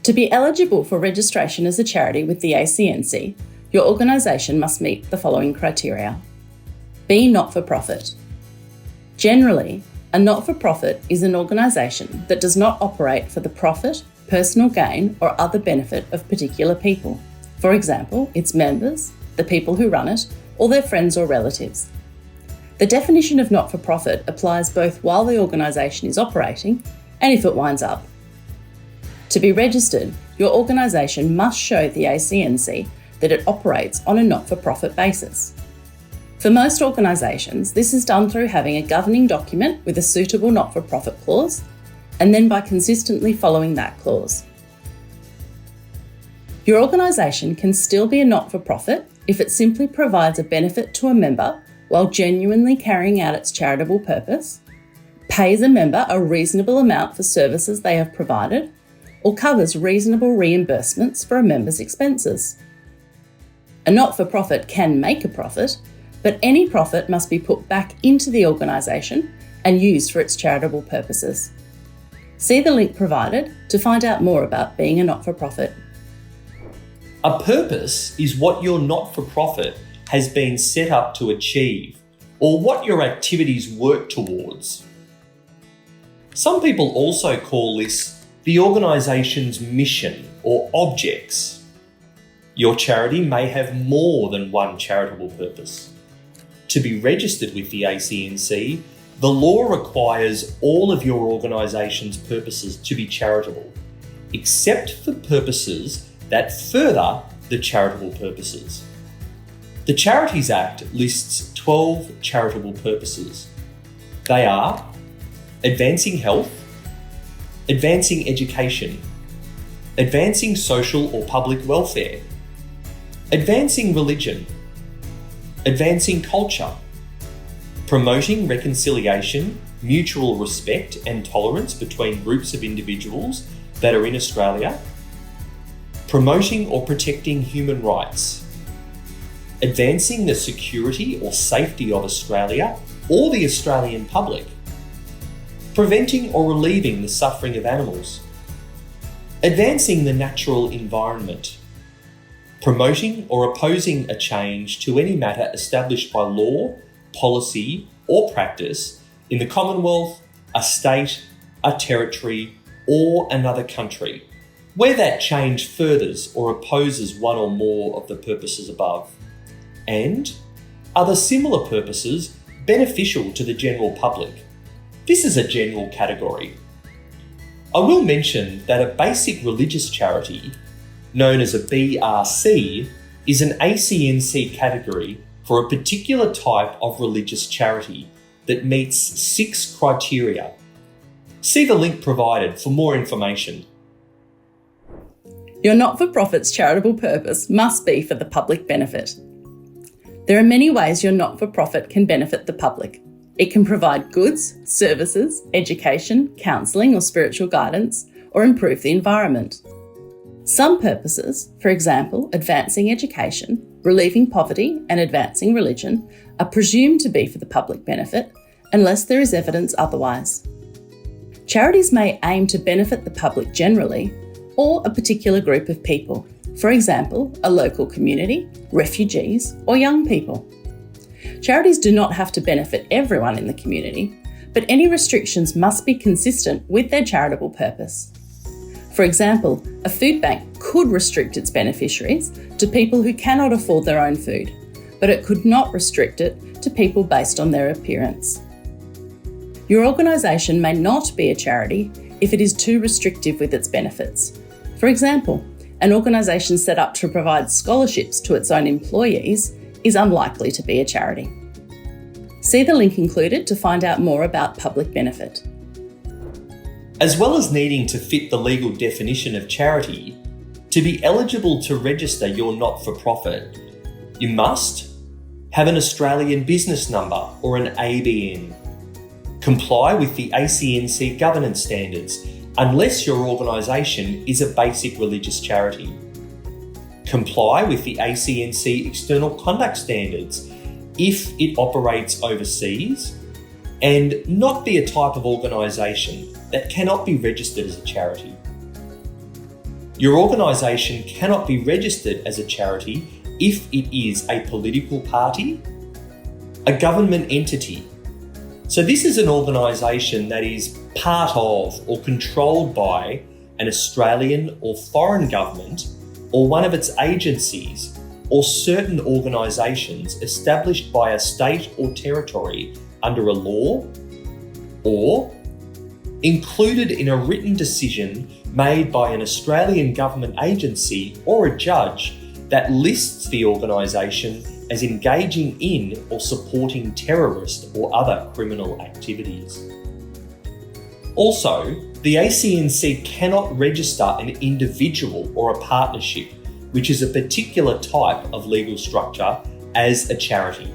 To be eligible for registration as a charity with the ACNC, your organisation must meet the following criteria. Be not-for-profit. Generally, a not-for-profit is an organisation that does not operate for the profit, personal gain, or other benefit of particular people. For example, its members, the people who run it, or their friends or relatives. The definition of not-for-profit applies both while the organisation is operating and if it winds up. To be registered, your organisation must show the ACNC that it operates on a not-for-profit basis. For most organisations, this is done through having a governing document with a suitable not-for-profit clause, and then by consistently following that clause. Your organisation can still be a not-for-profit if it simply provides a benefit to a member while genuinely carrying out its charitable purpose, pays a member a reasonable amount for services they have provided, or covers reasonable reimbursements for a member's expenses. A not-for-profit can make a profit, but any profit must be put back into the organisation and used for its charitable purposes. See the link provided to find out more about being a not-for-profit. A purpose is what your not-for-profit has been set up to achieve, or what your activities work towards. Some people also call this the organisation's mission or objects. Your charity may have more than one charitable purpose. To be registered with the ACNC, the law requires all of your organisation's purposes to be charitable, except for purposes that further the charitable purposes. The Charities Act lists 12 charitable purposes. They are advancing health, advancing education, advancing social or public welfare, advancing religion, advancing culture, promoting reconciliation, mutual respect and tolerance between groups of individuals that are in Australia, promoting or protecting human rights, advancing the security or safety of Australia or the Australian public, preventing or relieving the suffering of animals, advancing the natural environment, promoting or opposing a change to any matter established by law, policy or practice in the Commonwealth, a state, a territory or another country, where that change furthers or opposes one or more of the purposes above, and other similar purposes beneficial to the general public. This is a general category. I will mention that a basic religious charity, known as a BRC, is an ACNC category for a particular type of religious charity that meets 6 criteria. See the link provided for more information. Your not-for-profit's charitable purpose must be for the public benefit. There are many ways your not-for-profit can benefit the public. It can provide goods, services, education, counselling or spiritual guidance, or improve the environment. Some purposes, for example, advancing education, relieving poverty and advancing religion, are presumed to be for the public benefit unless there is evidence otherwise. Charities may aim to benefit the public generally or a particular group of people, for example, a local community, refugees, or young people. Charities do not have to benefit everyone in the community, but any restrictions must be consistent with their charitable purpose. For example, a food bank could restrict its beneficiaries to people who cannot afford their own food, but it could not restrict it to people based on their appearance. Your organisation may not be a charity if it is too restrictive with its benefits. For example, an organisation set up to provide scholarships to its own employees is unlikely to be a charity. See the link included to find out more about public benefit. As well as needing to fit the legal definition of charity, to be eligible to register your not-for-profit, you must have an Australian business number or an ABN, comply with the ACNC governance standards unless your organisation is a basic religious charity, comply with the ACNC external conduct standards if it operates overseas, and not be a type of organisation that cannot be registered as a charity. Your organisation cannot be registered as a charity if it is a political party, a government entity. So this is an organisation that is part of or controlled by an Australian or foreign government or one of its agencies or certain organisations established by a state or territory under a law, or included in a written decision made by an Australian government agency or a judge that lists the organisation as engaging in or supporting terrorist or other criminal activities. Also, the ACNC cannot register an individual or a partnership, which is a particular type of legal structure, as a charity.